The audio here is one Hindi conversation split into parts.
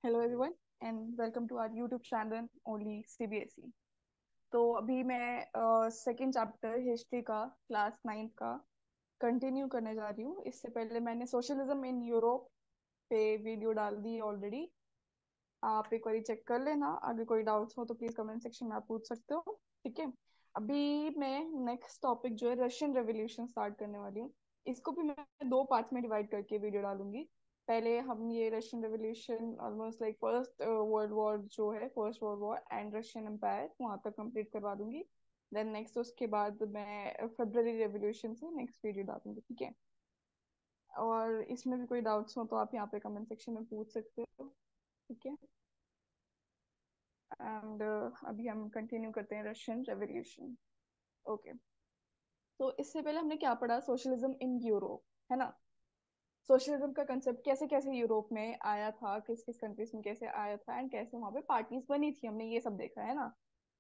Hello everyone and welcome to our YouTube channel only CBSE. तो अभी मैं सेकंड चैप्टर हिस्ट्री का क्लास नाइन्थ का कंटिन्यू करने जा रही हूँ। इससे पहले मैंने सोशलिज्म इन यूरोप पे वीडियो डाल दी ऑलरेडी। आप एक बार चेक कर लेना। अगर कोई डाउट्स हो तो प्लीज कमेंट सेक्शन में आप पूछ सकते हो। ठीक है। अभी मैं नेक्स्ट टॉपिक जो है रशियन रेवोल्यूशन स्टार्ट करने वाली हूँ। इसको भी मैं दो पार्ट्स में डिवाइड करके वीडियो डालूंगी। पहले हम ये Russian revolution almost like first world war जो है first world war and Russian empire वहां तक कंप्लीट करवा दूंगी। देन नेक्स्ट उसके बाद मैं फेब्रवरी रेवोल्यूशन से नेक्स्ट वीडियो डालूंगी। ठीक है। और इसमें भी कोई डाउट्स हो तो आप यहाँ पे कमेंट सेक्शन में पूछ सकते हो। ठीक है। एंड अभी हम कंटिन्यू करते हैं रशियन रेवोल्यूशन। ओके। तो इससे पहले हमने क्या पढ़ा, सोशलिज्म इन यूरोप, है ना। सोशलिज्म का कंसेप्ट कैसे कैसे यूरोप में आया था, किस किस कंट्रीज में कैसे आया था एंड कैसे वहां पे पार्टीज बनी थी, हमने ये सब देखा है ना।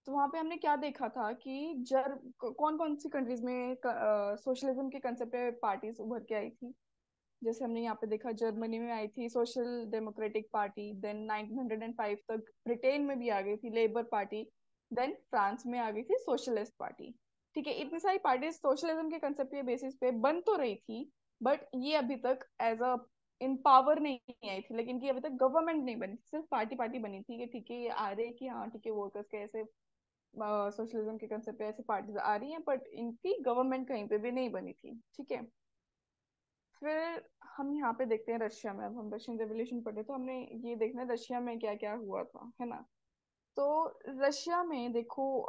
तो वहां पे हमने क्या देखा था कि जर कौन कौन सी कंट्रीज में सोशलिज्म के कंसेप्ट पे पार्टीज उभर के आई थी। जैसे हमने यहाँ पे देखा, जर्मनी में आई थी सोशल डेमोक्रेटिक पार्टी। देन 1905 तक ब्रिटेन में भी आ गई थी लेबर पार्टी। देन फ्रांस में आ गई थी सोशलिस्ट पार्टी। ठीक है। इतनी सारी पार्टी सोशलिज्म के कंसेप्ट के बेसिस पे बन तो रही थी, बट ये अभी तक एज अ इन पावर नहीं आई थी। लेकिन इनकी अभी तक गवर्नमेंट नहीं बनी थी, सिर्फ पार्टी पार्टी बनी थी कि ठीक है ये आ रहे हैं कि हाँ ठीक है वर्कर्स के ऐसे सोशलिज्म के कंसेप्ट पे ऐसे पार्टीज आ रही हैं, बट इनकी गवर्नमेंट कहीं पे भी नहीं बनी थी। ठीक है। फिर हम यहाँ पे देखते हैं रशिया में। अब हम रशियन रेवोल्यूशन पढ़े तो हमने ये देखना है रशिया में क्या क्या हुआ था, है ना। तो रशिया में देखो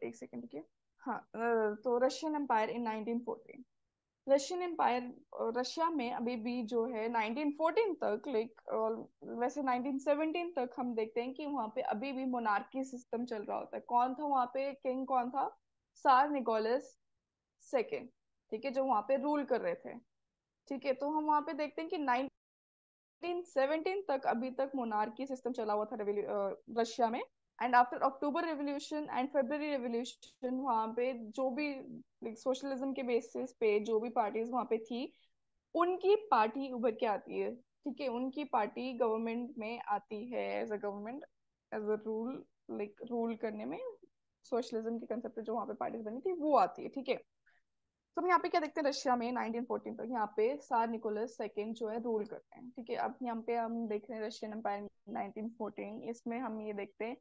एक सेकंड के। हाँ, तो Russian empire in 1914। Russian empire Russia में अभी भी जो है 1914 तक लाइक, वैसे 1917 तक हम देखते हैं कि वहाँ पे अभी भी मोनार्की सिस्टम चल रहा होता है। कौन था वहाँ पे किंग, कौन था? सार निकोलस सेकेंड। ठीक है, जो वहाँ पे रूल कर रहे थे। ठीक है। तो हम वहाँ पे देखते हैं कि 1917 तक अभी तक मोनार्की सिस्टम चला हुआ था रशिया में। And after October revolution and February revolution वहाँ पे जो भी सोशलिज्म के बेसिस पे जो भी पार्टीज वहाँ पे थी, उनकी पार्टी उभर के आती है। ठीक है। उनकी पार्टी गवर्नमेंट में आती है as a government, as a rule, like rule करने में। सोशलिज्म के कंसेप्ट जो वहाँ पे पार्टीज बनी थी वो आती है। ठीक है। तो हम यहाँ पे क्या देखते हैं, रशिया में 1914 तक यहाँ पे सार निकोलस सेकेंड जो है रूल करते हैं। ठीक है। अब यहाँ पे हम देख रहे हैं रशियन एम्पायर 1914। इसमें हम ये देखते हैं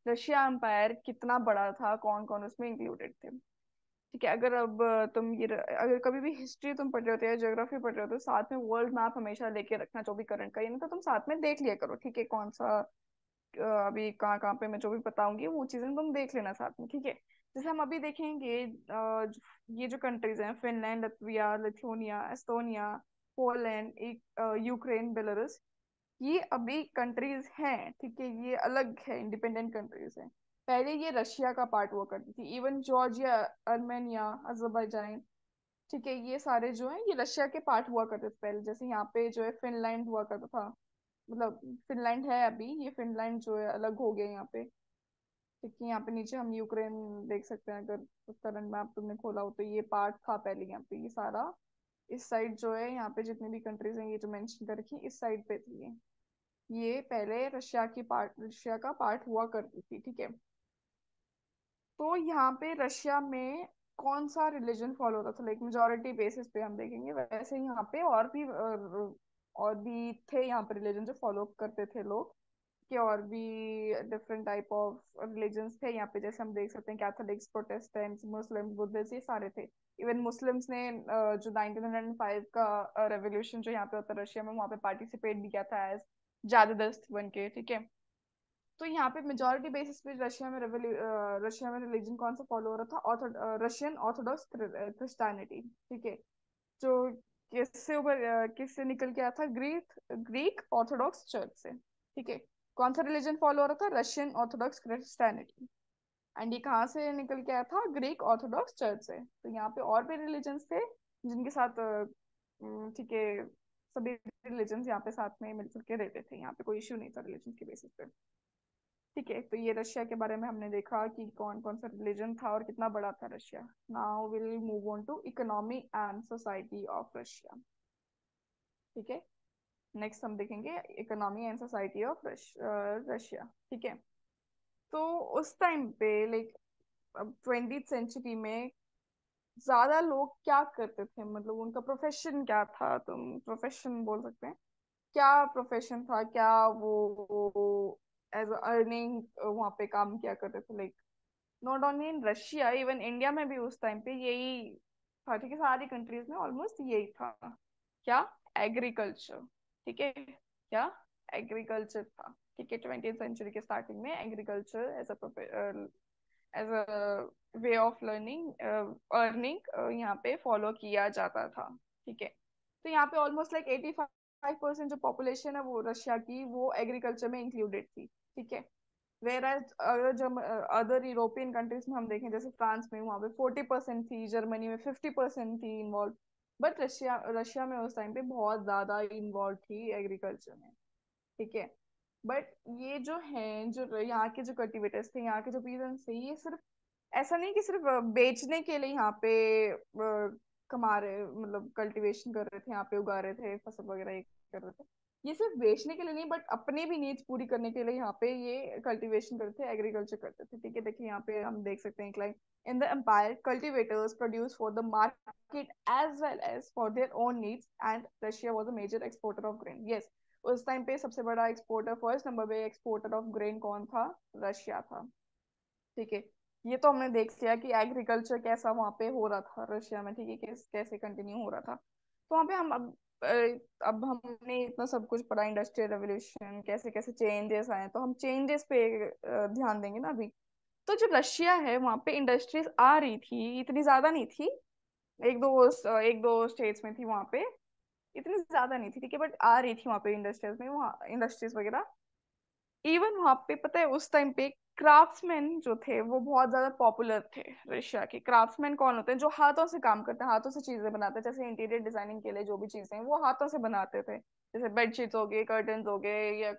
रशिया एम्पायर कितना बड़ा था, कौन कौन उसमें इंक्लूडेड थे। ठीक है। अगर अब अगर कभी भी हिस्ट्री तुम पढ़ रहे होते हैं, ज्योग्राफी पढ़ रहे होते हो, साथ में वर्ल्ड मैप हमेशा लेके रखना जो भी करंट का, ये नहीं तो तुम साथ में देख लिया करो। ठीक है। कौन सा अभी कहाँ कहाँ पे मैं जो भी बताऊंगी वो चीजें तुम देख लेना साथ में। ठीक है। जैसे हम अभी देखेंगे ये जो कंट्रीज हैं, Finland, Latvia, Lithuania, Estonia, Poland, Ukraine, Belarus, ये अभी कंट्रीज हैं। ठीक है। ये अलग है, इंडिपेंडेंट कंट्रीज हैं। पहले ये रशिया का पार्ट हुआ करती थी। इवन जॉर्जिया, अर्मेनिया, अजरबैजान, ठीक है, ये सारे जो है ये रशिया के पार्ट हुआ करते थे पहले। जैसे यहाँ पे जो है फिनलैंड हुआ करता था, मतलब फिनलैंड है अभी, ये फिनलैंड जो है अलग हो गया यहाँ पे। ठीक है। यहाँ पे नीचे हम यूक्रेन देख सकते हैं, अगर करंट मैप तुमने खोला हो तो ये पार्ट था पहले यहाँ पे। ये सारा इस साइड जो है यहाँ पे जितनी भी कंट्रीज हैं ये जो मेंशन कर रखी इस साइड पे थी ये पहले रशिया का पार्ट हुआ करती थी। ठीक है। तो यहाँ पे रशिया में कौन सा रिलीजन फॉलो होता था, लाइक मेजोरिटी बेसिस पे हम देखेंगे। वैसे यहाँ पे और भी थे यहाँ पे रिलीजन जो फॉलो करते थे लोग, कि और भी डिफरेंट टाइप ऑफ रिलीजन्स थे यहाँ पे। जैसे हम देख सकते हैं कैथोलिक्स, प्रोटेस्टेंट्स, मुस्लिम, बुद्धिस्ट, ये सारे थे। इवन मुस्लिम्स ने जो 1905 का रेवोल्यूशन जो यहाँ पे होता है रशिया में, वहाँ पे पार्टिसिपेट भी किया था एज ज्यादस्त बन के। ठीक है। तो यहाँ पे मेजोरिटी बेसिस पे रशिया में रिलीजन कौन सा फॉलो हो रहा था? Russian Orthodox Christianity. ठीक है। जो किससे निकल के आया था? ग्रीक ग्रीक ऑर्थोडॉक्स चर्च से। ठीक है। कौन सा रिलीजन फॉलो हो रहा था? Russian Orthodox Christianity. एंड ये कहाँ से निकल के आया था? ग्रीक ऑर्थोडॉक्स चर्च से। तो यहाँ पे और भी रिलीजन्स थे जिनके साथ ठीक है, सभी रिलीजन्स यहाँ पे साथ में मिलजुल के रहते थे। यहाँ पे कोई इश्यू नहीं था रिलीजन के बेसिस पे। ठीक है। तो ये रशिया के बारे में हमने देखा कि कौन कौन सा रिलीजन था और कितना बड़ा था Russia. Now will move on to economy and society of Russia. ठीक है। नेक्स्ट हम देखेंगे economy and society of Russia. ठीक है। तो उस टाइम पे लाइक अब 20th सेंचुरी में ज्यादा लोग क्या करते थे, मतलब उनका प्रोफेशन क्या था, तुम प्रोफेशन बोल सकते हैं, क्या प्रोफेशन था, क्या वो एज अर्निंग वहाँ पे काम किया करते थे, like not only in Russia, even India में भी उस टाइम पे यही था। ठीक है, सारी कंट्रीज में ऑलमोस्ट यही था। क्या? एग्रीकल्चर। ठीक है, क्या? एग्रीकल्चर था। ठीक है, 20th सेंचुरी के स्टार्टिंग में agriculture as a way of learning earning यहाँ पे फॉलो किया जाता था। ठीक है, तो यहाँ पे ऑलमोस्ट लाइक 85% जो पॉपुलेशन है वो रशिया की वो एग्रीकल्चर में इंक्लूडेड थी। ठीक है, वेर एज अगर जब अदर यूरोपियन कंट्रीज में हम देखें, जैसे फ्रांस में वहाँ पे 40% थी, जर्मनी में 50% थी इन्वॉल्व, बट रशिया रशिया में उस टाइम पे बहुत ज्यादा इन्वॉल्व थी एग्रीकल्चर में। ठीक है, बट ये जो है, जो यहाँ के जो कल्टिवेटर्स थे, यहाँ के जो पीजेंट्स थे, ये सिर्फ ऐसा नहीं कि सिर्फ बेचने के लिए यहाँ पे कमा रहे, मतलब कल्टीवेशन कर रहे थे, यहाँ पे उगा रहे थे फसल वगैरह ये कर रहे थे। ये सिर्फ बेचने के लिए नहीं, बट अपने भी नीड्स पूरी करने के लिए यहाँ पे ये कल्टीवेशन करते थे, एग्रीकल्चर करते थे। ठीक है, देखिए यहाँ पे हम देख सकते हैं like in the empire cultivators produce for the market as well as for their own needs and Russia was a major exporter of grain. Yes, उस टाइम पे सबसे बड़ा एक्सपोर्टर, फर्स्ट नंबर पे एक्सपोर्टर ऑफ ग्रेन कौन था? रशिया था। ठीक है, ये तो हमने देख लिया कि एग्रीकल्चर कैसा वहां पे हो रहा था रशिया में। ठीक है, कैसे कंटिन्यू हो रहा था। तो वहां पे हम अब हमने इतना सब कुछ पढ़ा, इंडस्ट्रियल रेवोल्यूशन कैसे कैसे चेंजेस आए, तो हम चेंजेस पे ध्यान देंगे ना अभी। तो जो रशिया है वहां पे इंडस्ट्रीज आ रही थी, इतनी ज्यादा नहीं थी, एक दो स्टेट्स में थी वहां पे, इतनी ज्यादा नहीं थी। ठीक है, बट आ रही थी वहां पे इंडस्ट्रीज में, वहाँ इंडस्ट्रीज वगैरह। इवन वहां पे पता है उस टाइम पे क्राफ्ट्समैन जो थे वो बहुत ज्यादा पॉपुलर थे। रशिया के क्राफ्ट्समैन कौन होते हैं? जो हाथों से काम करते हैं, हाथों से चीजें बनाते हैं, जैसे इंटीरियर डिजाइनिंग के लिए जो भी चीजें हैं वो हाथों से बनाते थे, जैसे बेडशीट्स हो गए, कर्टन्स हो गए, या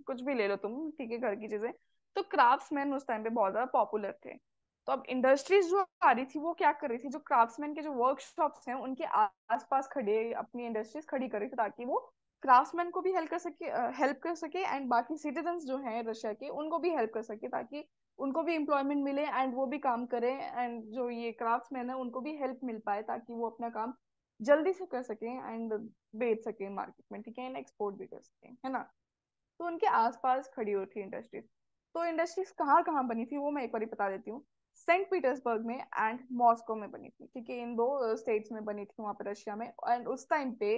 कुछ भी ले लो तुम। ठीक है, घर की चीजें। तो क्राफ्ट्समैन उस टाइम पे बहुत ज्यादा पॉपुलर थे। तो अब इंडस्ट्रीज जो आ रही थी वो क्या कर रही थी, जो क्राफ्ट्समैन के जो वर्कशॉप्स हैं उनके आसपास खड़े अपनी इंडस्ट्रीज खड़ी कर रही थी, ताकि वो क्राफ्ट्समैन को भी हेल्प कर सके एंड बाकी सिटीजन्स जो हैं रशिया के उनको भी हेल्प कर सके, ताकि उनको भी एम्प्लॉयमेंट मिले एंड वो भी काम करें, एंड जो ये क्राफ्ट्समैन है उनको भी हेल्प मिल पाए, ताकि वो अपना काम जल्दी से कर सके एंड बेच सके मार्केट में। ठीक है, एंड एक्सपोर्ट भी कर सके, है ना। तो उनके आसपास खड़ी हुई थी इंडस्ट्रीज। तो इंडस्ट्रीज कहाँ कहाँ बनी थी वो मैं एक बार बता देती हूँ। सेंट पीटर्सबर्ग में एंड मॉस्को में बनी थी। ठीक है, इन दो स्टेट्स में बनी थी वहां पे रशिया में, एंड उस टाइम पे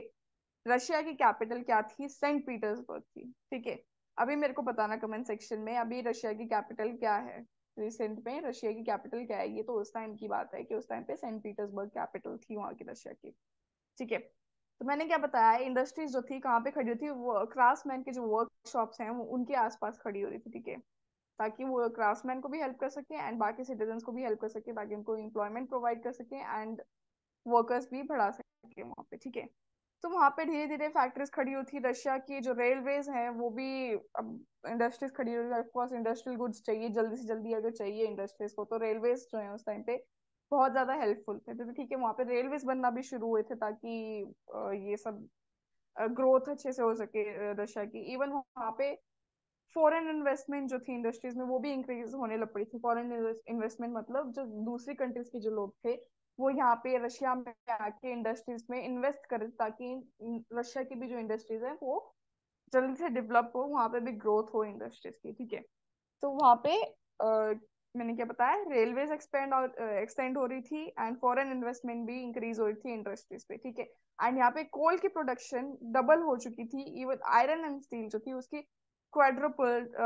रशिया की कैपिटल क्या थी? सेंट पीटर्सबर्ग थी। ठीक है, अभी मेरे को बताना कमेंट सेक्शन में अभी रशिया की कैपिटल क्या है, रिसेंट में रशिया की कैपिटल क्या है। ये तो उस टाइम की बात है कि उस टाइम पे सेंट पीटर्सबर्ग कैपिटल थी वहां की रशिया की। ठीक है, तो मैंने क्या बताया, इंडस्ट्रीज जो थी कहाँ पे खड़ी होती, वो क्राफ्ट्समैन के जो वर्कशॉप्स हैं वो उनके आसपास खड़ी हो रही थी। ठीक है, ताकि वो क्राफ्ट्समैन को भी हेल्प कर सके एंड बाकी सिटीजन्स को भी हेल्प कर सके, ताकि उनको एम्प्लॉयमेंट प्रोवाइड कर सके एंड वर्कर्स भी बढ़ा सके वहाँ पे। ठीक है, तो वहाँ पे धीरे धीरे फैक्ट्रीज खड़ी होती, रशिया की जो रेलवेज हैं वो भी अब इंडस्ट्रीज खड़ी हुई। ऑफकोर्स इंडस्ट्रियल गुड्स चाहिए जल्दी से जल्दी, अगर चाहिए इंडस्ट्रीज को, तो रेलवेज जो है उस टाइम पे बहुत ज्यादा हेल्पफुल थे। तो ठीक है, वहाँ पे रेलवेज बनना भी शुरू हुए थे, ताकि ये सब ग्रोथ अच्छे से हो सके रशिया की। इवन वहाँ पे फॉरेन इन्वेस्टमेंट जो थी इंडस्ट्रीज में वो भी इंक्रीज होने लग पड़ी थी। फॉरेन इन्वेस्टमेंट मतलब जो दूसरी कंट्रीज के जो लोग थे वो यहाँ पे रशिया में आके इंडस्ट्रीज में इन्वेस्ट करे, ताकि रशिया की भी जो इंडस्ट्रीज है वो जल्दी से डेवलप हो, वहाँ पे भी ग्रोथ हो इंडस्ट्रीज की। ठीक है, तो वहाँ पे मैंने क्या बताया, रेलवेज एक्सपेंड और एक्सटेंड हो रही थी एंड फॉरेन इन्वेस्टमेंट भी इंक्रीज हो रही थी इंडस्ट्रीज पे। ठीक है, एंड यहाँ पे कोल की प्रोडक्शन डबल हो चुकी थी। इवन आयरन एंड स्टील जो थी उसकी क्वाड्रोपल्ड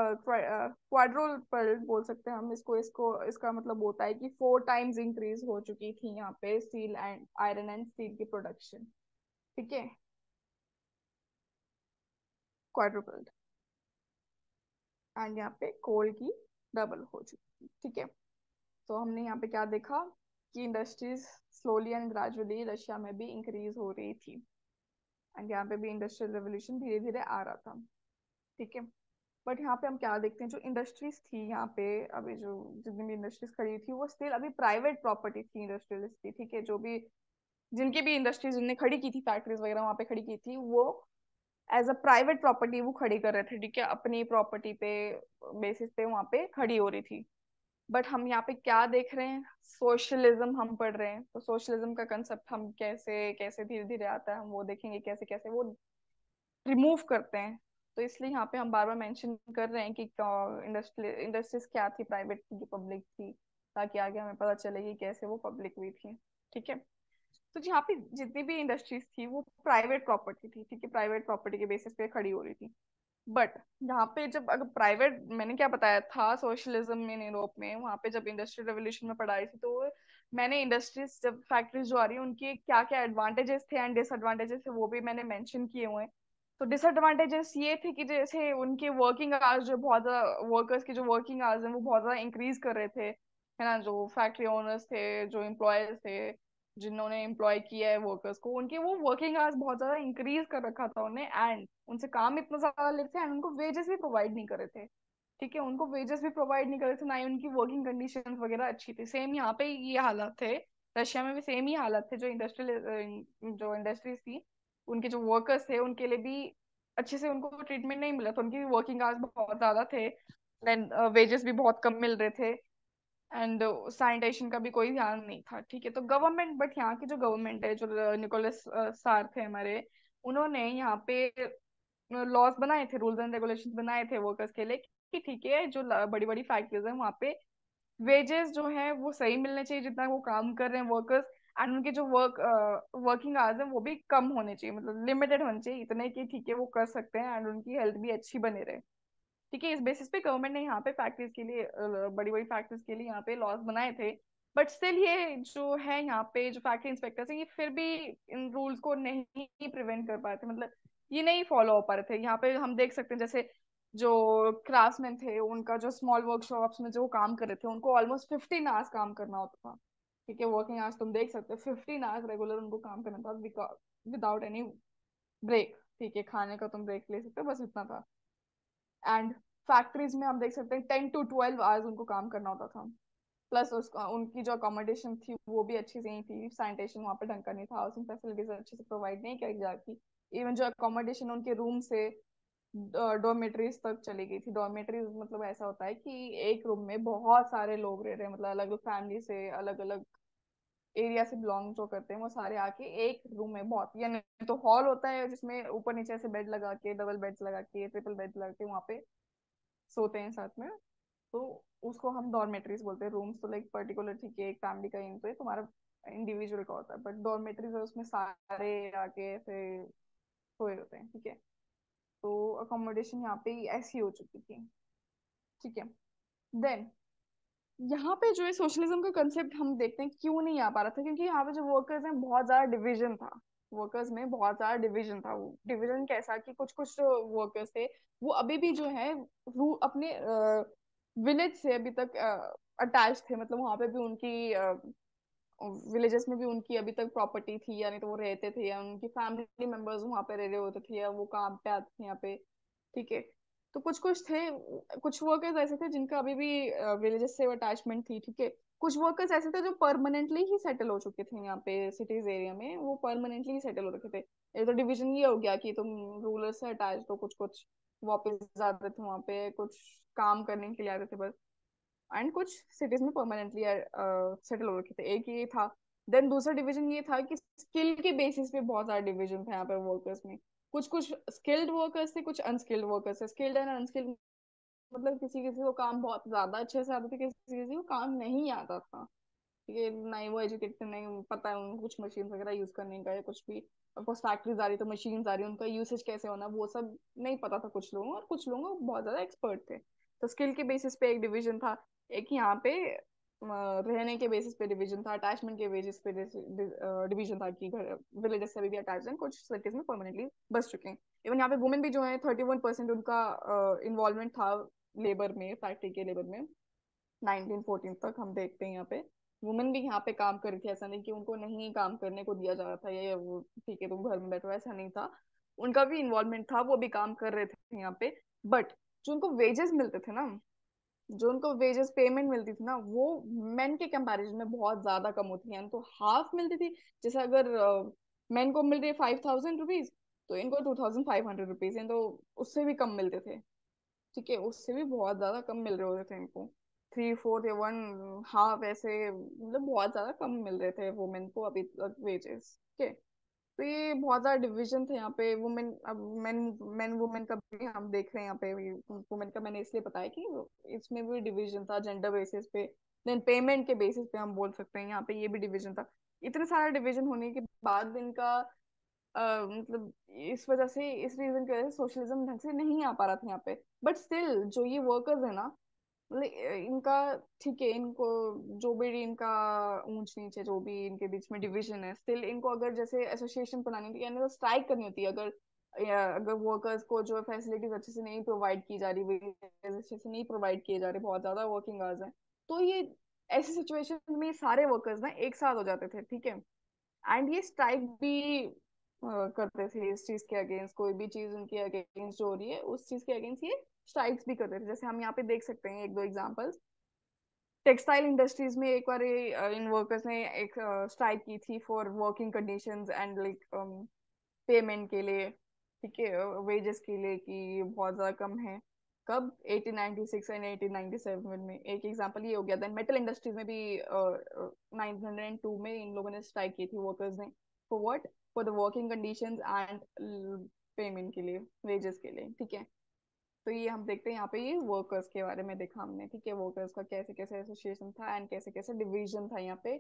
बोल सकते हैं हम इसको। इसका मतलब होता है कि 4 टाइम्स इंक्रीज हो चुकी थी यहाँ पे steel and iron and steel की प्रोडक्शन। ठीक है, क्वाड्रुपल्ड। एंड यहाँ पे कोल की डबल हो चुकी थी। ठीक है, तो हमने यहाँ पे क्या देखा कि industries slowly and gradually Russia में भी इंक्रीज हो रही थी, एंड यहाँ पे भी इंडस्ट्रियल रेवोल्यूशन धीरे धीरे आ रहा था। ठीक है, बट यहाँ पे हम क्या देखते हैं, जो इंडस्ट्रीज थी यहाँ पे, अभी जो जितनी भी इंडस्ट्रीज खड़ी थी वो स्टिल अभी प्राइवेट प्रॉपर्टी थी इंडस्ट्रियलिस्ट की। ठीक है, जो भी जिनकी भी इंडस्ट्रीज जिनने खड़ी की थी, फैक्ट्रीज वगैरह वहाँ पे खड़ी की थी, वो एज अ प्राइवेट प्रॉपर्टी वो खड़ी कर रहे थे, ठीक है, अपनी प्रॉपर्टी पे बेसिस पे वहां पे खड़ी हो रही थी। बट हम यहाँ पे क्या देख रहे हैं, सोशलिज्म हम पढ़ रहे हैं, तो सोशलिज्म का कंसेप्ट हम कैसे कैसे धीरे धीरे आता है, हम वो देखेंगे कैसे कैसे वो रिमूव करते हैं। तो इसलिए यहाँ पे हम बार बार मेंशन कर रहे हैं कि इंडस्ट्रीज क्या थी, प्राइवेट थी कि पब्लिक थी, ताकि आगे हमें पता चले कि कैसे वो पब्लिक हुई थी। ठीक है, तो यहाँ पे जितनी भी इंडस्ट्रीज थी वो प्राइवेट प्रॉपर्टी थी, ठीक है, प्राइवेट प्रॉपर्टी के बेसिस पे खड़ी हो रही थी। बट यहाँ पे जब अगर प्राइवेट, मैंने क्या बताया था सोशलिज्म में यूरोप में, वहां पे जब इंडस्ट्रियल रेवोल्यूशन में पढ़ाई थी, तो मैंने इंडस्ट्रीज जब फैक्ट्रीज जो आ रही है उनके क्या क्या एडवांटेजेस थे एंड डिसएडवांटेजेस थे वो भी मैंने मेंशन किए हुए हैं। तो डिसएडवांटेजेस ये थे कि जैसे उनके वर्किंग आवर्स जो बहुत ज्यादा, वर्कर्स की जो वर्किंग आवर्स हैं वो बहुत ज्यादा इंक्रीज कर रहे थे, है ना, जो फैक्ट्री ओनर्स थे, जो एम्प्लॉयर्स थे, जिन्होंने एम्प्लॉय किया है वर्कर्स को, उनके वो वर्किंग आवर्स बहुत ज्यादा इंक्रीज कर रखा था उन्हें, एंड उनसे काम इतना ज्यादा लेते थे एंड उनको वेजेस भी प्रोवाइड नहीं कर रहे थे। ठीक है, उनको वेजेस भी प्रोवाइड नहीं कर रहे थे, ना ही उनकी वर्किंग कंडीशंस वगैरह अच्छी थी। सेम यहाँ पे ये हालात थे, रशिया में भी सेम ही हालत थे। जो इंडस्ट्रीज थी, उनके जो वर्कर्स थे उनके लिए भी अच्छे से उनको ट्रीटमेंट नहीं मिला था, उनकी वर्किंग आवर्स बहुत ज्यादा थे, देन वेजेस भी बहुत कम मिल रहे थे, एंड सैनिटेशन का भी कोई ध्यान नहीं था। ठीक है, तो गवर्नमेंट, बट यहाँ की जो गवर्नमेंट है, जो निकोलस सार थे हमारे, उन्होंने यहाँ पे लॉज बनाए थे, रूल्स एंड रेगुलेशंस बनाए थे वर्कर्स के लिए कि ठीक है, जो बड़ी बड़ी फैक्ट्रीज है वहाँ पे वेजेस जो है वो सही मिलने चाहिए जितना वो काम कर रहे हैं वर्कर्स, एंड उनके जो वर्किंग आवर्स है वो भी कम होने चाहिए, मतलब लिमिटेड होने चाहिए, इतने कि ठीक है वो कर सकते हैं एंड उनकी हेल्थ भी अच्छी बने रहे। ठीक है, इस बेसिस पे गवर्नमेंट ने यहाँ पे फैक्ट्रीज के लिए, बड़ी बड़ी फैक्ट्रीज के लिए यहाँ पे लॉस बनाए थे। बट स्टिल ये जो है यहाँ पे जो फैक्ट्री इंस्पेक्टर्स हैं, ये फिर भी इन रूल्स को नहीं प्रिवेंट कर पाए थे, मतलब ये नहीं फॉलो हो पा रहे थे। यहाँ पे हम देख सकते हैं जैसे जो क्राफ्ट्समैन थे, उनका जो स्मॉल वर्कशॉप्स में जो काम कर रहे थे उनको ऑलमोस्ट 15 आवर्स काम करना होता था। ठीक है, वर्किंग आवर्स तुम देख सकते हो, 15 आवर्स रेगुलर उनको काम करना था विदाउट एनी ब्रेक। ठीक है, खाने का तुम ब्रेक ले सकते हो, बस इतना था। एंड फैक्ट्रीज में हम देख सकते हैं 10 to 12 आवर्स उनको काम करना होता था। प्लस उसका उनकी जो अकोमोडेशन थी वो भी अच्छी से नहीं थी, सैनिटेशन वहाँ पे ढंग का नहीं था, हाउसिंग फैसिलिटीज अच्छे से प्रोवाइड नहीं करी जाती। इवन जो अकोमोडेशन उनके रूम से डॉर्मेटरीज तक चली गई थी। डॉर्मेटरीज मतलब ऐसा होता है कि एक रूम में बहुत सारे लोग रह रहे हैं, मतलब अलग अलग फैमिली से, अलग अलग एरिया से बिलोंग जो करते हैं वो सारे आके एक रूम में, बहुत, यानी तो हॉल होता है जिसमें ऊपर नीचे ऐसे बेड लगा के, डबल बेड्स लगा के, ट्रिपल बेड लगा के वहाँ पे सोते हैं साथ में। तो उसको हम डॉर्मेट्रीज बोलते हैं। रूम्स तो लाइक पर्टिकुलर, ठीक है, एक फैमिली का यूं तो है, तुम्हारा इंडिविजुअल का होता है, बट डॉर्मेट्रीज है उसमें सारे आके ऐसे सोए होते हैं। ठीक है, तो अकोमोडेशन यहाँ पे ऐसी हो चुकी थी। ठीक है, देन यहाँ पे जो है सोशलिज्म का कंसेप्ट हम देखते हैं क्यों नहीं आ पा रहा था, क्योंकि यहाँ पे जो वर्कर्स हैं बहुत ज्यादा डिविजन था, वर्कर्स में बहुत ज्यादा डिविजन था। वो डिविजन कैसा कि कुछ कुछ जो वर्कर्स थे वो अभी भी जो है अपने विलेज से अभी तक अटैच थे, मतलब वहां पे भी उनकी विलेजेस में भी उनकी अभी तक प्रॉपर्टी थी, यानी तो वो रहते थे, या उनकी फैमिली मेंबर्स वहां पे रह रहे होते थे, या वो काम पे आते थे यहाँ पे। ठीक है, तो कुछ कुछ थे, कुछ वर्कर्स ऐसे थे जिनका अभी भी विलेजेस से अटैचमेंट थी। ठीक है, कुछ वर्कर्स ऐसे थे जो परमानेंटली ही सेटल हो चुके थे यहाँ पे सिटीज एरिया में, वो परमानेंटली ही सेटल हो रखे थे। ये तो डिवीजन ये हो गया कि तुम रूलर से अटैच, तो कुछ कुछ वापस आते थे वहां पे, कुछ काम करने के लिए आते थे बस, एंड कुछ सिटीज में परमानेंटली सेटल हो रखे थे। एक ये था। देन दूसरा डिवीजन ये था कि स्किल के बेसिस पे बहुत सारा डिवीजन था यहाँ पे वर्कर्स में। कुछ कुछ स्किल्ड वर्कर्स थे, कुछ अनस्किल्ड वर्कर्स थे। स्किल्ड एंड अनस्किल्ड मतलब किसी किसी को काम बहुत ज्यादा अच्छे से आता था, किसी किसी को काम नहीं आता था। ठीक है, नहीं वो एजुकेटेड, नहीं पता है उनको कुछ मशीन वगैरह यूज करने का या कुछ भी, कुछ फैक्ट्रीज आ रही तो मशीन आ रही, उनका यूसेज कैसे होना वो सब नहीं पता था कुछ लोगों को, और कुछ लोगों को बहुत ज्यादा एक्सपर्ट थे। तो स्किल के बेसिस पे एक डिवीजन था। एक यहाँ पे रहने के बेसिस पे डिवीजन था, अटैचमेंट के बेसिस पे डिवीजन था कि घर विलेजेस से अभी भी अटैच हैं, कुछ सिटीज में परमानेंटली बस चुके हैं। इवन यहाँ पे वुमेन भी जो है 31% उनका इन्वॉल्वमेंट था लेबर में, फैक्ट्री के लेबर में। 1914 तक हम देखते हैं यहाँ पे वुमेन भी यहाँ पे काम कर रही थी। ऐसा नहीं कि उनको नहीं काम करने को दिया जा रहा था, ये वो ठीक है तुम घर में बैठो, ऐसा नहीं था। उनका भी इन्वॉल्वमेंट था, वो भी काम कर रहे थे यहाँ पे। बट जो उनको वेजेस मिलते थे ना, जो उनको वेजेस पेमेंट मिलती थी ना, वो मेन के कंपैरिजन में बहुत ज्यादा कम होती है, तो हाफ मिलती थी। जैसे अगर मेन को मिल रही है 5,000 रुपीज, तो इनको 2500 रुपीज, तो उससे भी कम मिलते थे। ठीक है, उससे भी बहुत ज्यादा कम मिल रहे होते थे इनको। थ्री फोर्थ या वन हाफ ऐसे, मतलब बहुत ज्यादा कम मिल रहे थे वुमेन को अभी तक वेजेस। ठीक है, तो ये बहुत ज्यादा डिवीजन थे यहाँ पे वुमेन। अब मेन मेन वुमेन का भी हम देख रहे हैं यहाँ पे। वुमेन का मैंने इसलिए बताया कि इसमें भी डिवीजन था जेंडर बेसिस पे। देन पेमेंट के बेसिस पे हम बोल सकते हैं यहाँ पे ये भी डिवीजन था। इतने सारे डिवीजन होने के बाद इनका मतलब इस वजह से, इस रीजन की वजह से सोशलिज्म ढंग से नहीं आ पा रहा था यहाँ पे। बट स्टिल जो ये वर्कर्स है ना, मतलब इनका, ठीक है, इनको जो भी इनका ऊंच नीच है, जो भी इनके बीच में डिवीजन है, स्टिल इनको अगर जैसे एसोसिएशन बनानी होती है यानी तो स्ट्राइक करनी होती है, अगर अगर वर्कर्स को जो फैसिलिटीज अच्छे से नहीं प्रोवाइड की जा रही, wages अच्छे से नहीं प्रोवाइड किए जा रहे, बहुत ज्यादा वर्किंग आवर्स हैं, तो ये ऐसी सिचुएशन में सारे वर्कर्स ना एक साथ हो जाते थे। ठीक है, एंड ये स्ट्राइक भी करते थे इस चीज के अगेंस्ट। कोई भी चीज उनके अगेंस्ट जो हो रही है उस चीज के अगेंस्ट ये स्ट्राइक्स भी करते थे। जैसे हम यहाँ पे देख सकते हैं एक दो एग्जांपल्स। टेक्सटाइल इंडस्ट्रीज में एक बार इन वर्कर्स ने एक स्ट्राइक की थी for working conditions and like payment के लिए। ठीक है, वेजेस के लिए कि ये बहुत ज्यादा कम है। कब? 1896 एंड 1897 में। एक एग्जांपल ये हो गया। देन मेटल इंडस्ट्रीज में भी 1902 में इन लोगों ने स्ट्राइक की थी वर्कर्स ने। For what? For the working conditions and payment के लिए, वेजेस के लिए। ठीक है, तो ये हम देखते हैं यहाँ पे, ये वर्कर्स के बारे में देखा हमने। ठीक है, वर्कर्स का कैसे कैसे एसोसिएशन था एंड कैसे कैसे डिवीजन था यहाँ पे।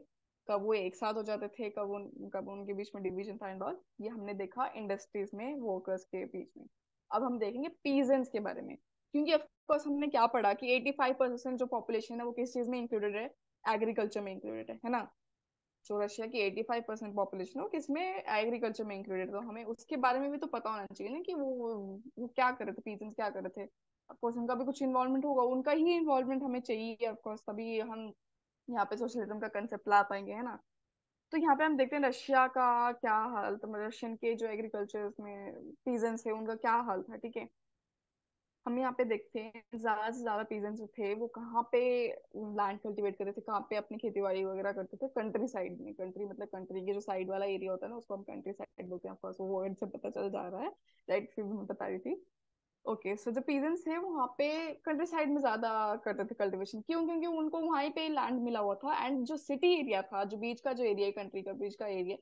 कब वो एक साथ हो जाते थे, कब उनके बीच में डिवीजन था एंड ऑल, ये हमने देखा इंडस्ट्रीज में वर्कर्स के बीच में। अब हम देखेंगे पीजेंट्स के बारे में। क्योंकि ऑफकोर्स हमने क्या पढ़ा कि 85% जो पॉपुलेशन है वो किस चीज में इंक्लूडेड है? एग्रीकल्चर में इंक्लूडेड है ना। जो रशिया की 85% पॉपुलेशन है वो किसमें? एग्रीकल्चर में इंक्लूडेड। तो हमें उसके बारे में भी तो पता होना चाहिए ना कि वो क्या कर रहे थे, पीजेंट्स क्या कर रहे थे। ऑफकोर्स उनका भी कुछ इन्वॉल्वमेंट होगा, उनका ही इन्वॉल्वमेंट हमें चाहिए ऑफकोर्स, तभी हम यहाँ पे सोशलिज्म का कंसेप्ट ला पाएंगे, है ना। तो यहाँ पे हम देखते हैं रशिया का क्या हाल, तो रशियन के जो एग्रीकल्चर में पीजेंट्स है उनका क्या हाल था। ठीक है, हम यहाँ पे देखते हैं ज्यादा से ज्यादा पीजेंट्स जो थे वो कहाँ पे लैंड कल्टीवेट करते थे, कहाँ पे अपनी खेती बाड़ी वगैरह करते थे? कंट्री साइड में। कंट्री मतलब कंट्री के जो साइड वाला एरिया होता है ना, उसको हम कंट्री साइड बोलते हैं। ऑफकोर्स वो वर्ड से पता चल जा रहा है, राइट, फिर मैं बता रही थी। ओके, सो जो पीजेंट्स थे वहाँ पे कंट्री साइड में ज्यादा करते थे कल्टीवेशन। क्यों? क्योंकि उनको वहीं पे लैंड मिला हुआ था, एंड जो सिटी एरिया था, जो बीच का जो एरिया है, कंट्री का बीच का एरिया,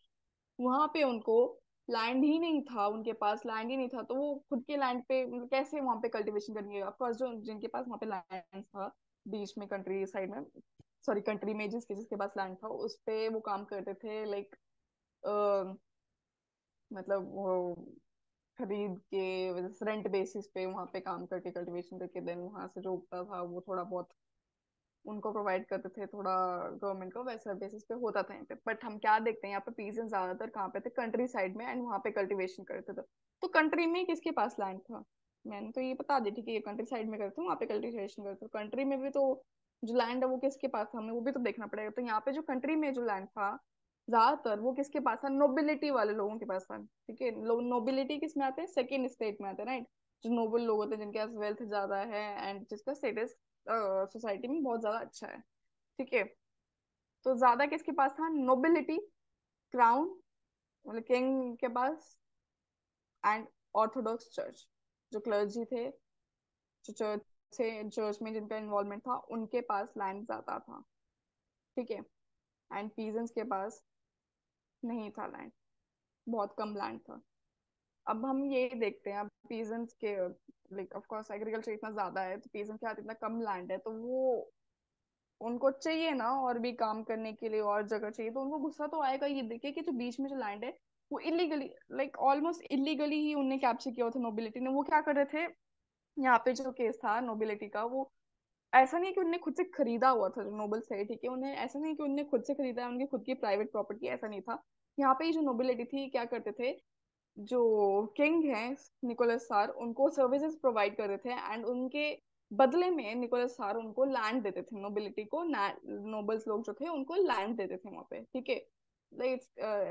वहां पे उनको लैंड ही नहीं था, उनके पास लैंड ही नहीं था। तो वो खुद के लैंड पे मतलब कैसे वहां पे कल्टीवेशन करेंगे? ऑफकोर्स जो जिनके पास वहां पे लैंड था बीच में, कंट्री साइड में, सॉरी कंट्री में, जिसके जिसके पास लैंड था उस पे वो काम करते थे, लाइक मतलब वो खरीद के रेंट बेसिस पे वहां पे काम करके कल्टीवेशन करके देन वहां से जो उगता था वो थोड़ा बहुत उनको प्रोवाइड करते थे, थोड़ा गवर्नमेंट को, वैसा बेसिस पे होता था यहाँ पे। बट हम क्या देखते हैं यहाँ पे, पीजेंट ज्यादातर कहाँ पे थे? कंट्री साइड में, एंड वहाँ पे कल्टीवेशन करते थे। तो कंट्री में किसके पास लैंड था? मैंने तो ये बता दी थी कि ये कंट्री साइड में करते हैं, वहाँ पे कल्टीवेशन करते हैं। कंट्री में भी तो जो लैंड है वो किसके पास था, हमें वो भी तो देखना पड़ेगा। तो यहाँ पे जो कंट्री में जो लैंड था ज्यादातर वो किसके पास था? नोबिलिटी वाले लोगों के पास था। ठीक है, लोग नोबिलिटी किस में आते हैं? सेकेंड स्टेट में आते हैं, राइट। जो नोबल लोग होते हैं, जिनके पास वेल्थ ज्यादा है एंड जिसका स्टेटस सोसाइटी में बहुत ज्यादा अच्छा है। ठीक है, तो ज्यादा किसके पास था? नोबिलिटी, क्राउन मतलब किंग के पास, एंड ऑर्थोडॉक्स चर्च, जो क्लर्जी थे, जो चर्च से चर्च में जिनका इन्वॉल्वमेंट था, उनके पास लैंड ज्यादा था। ठीक है, एंड पीजेंट्स के पास नहीं था लैंड, बहुत कम लैंड था। अब हम ये देखते हैं, अब पीजेंट्स के लाइक ऑफ कोर्स एग्रीकल्चर इतना ज्यादा है, तो पीजेंट्स के हाथ इतना कम लैंड है, तो वो उनको चाहिए ना और भी काम करने के लिए और जगह चाहिए, तो उनको गुस्सा तो आएगा ये देखे कि जो बीच में जो लैंड है वो इलीगली, लाइक ऑलमोस्ट इलीगली ही उनने कैप्चर किया हुआ था नोबिलिटी ने। वो क्या कर रहे थे यहाँ पे? जो केस था नोबिलिटी का, वो ऐसा नहीं है कि उनने खुद से खरीदा हुआ था जो नोबल से। ठीक है, उन्हें ऐसा नहीं कि उनने खुद से खरीदा है, उनकी खुद की प्राइवेट प्रॉपर्टी, ऐसा नहीं था। यहाँ पे ये जो नोबिलिटी थी क्या करते थे? जो किंग हैं निकोलस सार, उनको सर्विसेज प्रोवाइड कर रहे थे, एंड उनके बदले में निकोलस सार उनको लैंड देते थे, नोबिलिटी को, नोबल्स लोग जो थे उनको लैंड देते थे वहाँ पे। ठीक है, लाइक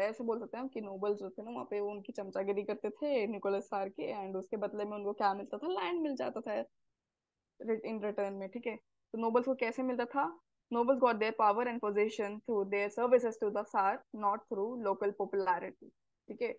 ऐसे बोल सकते हैं कि नोबल्स जो थे ना वहाँ पे वो उनकी चमचागिरी करते थे निकोलस सार के, एंड उसके बदले में उनको क्या मिलता था? लैंड मिल जाता था इन रिटर्न में। ठीक है, तो नोबल्स को कैसे मिलता था? Nobles got their power and position through their services to the tsar, not through local popularity. ठीक है,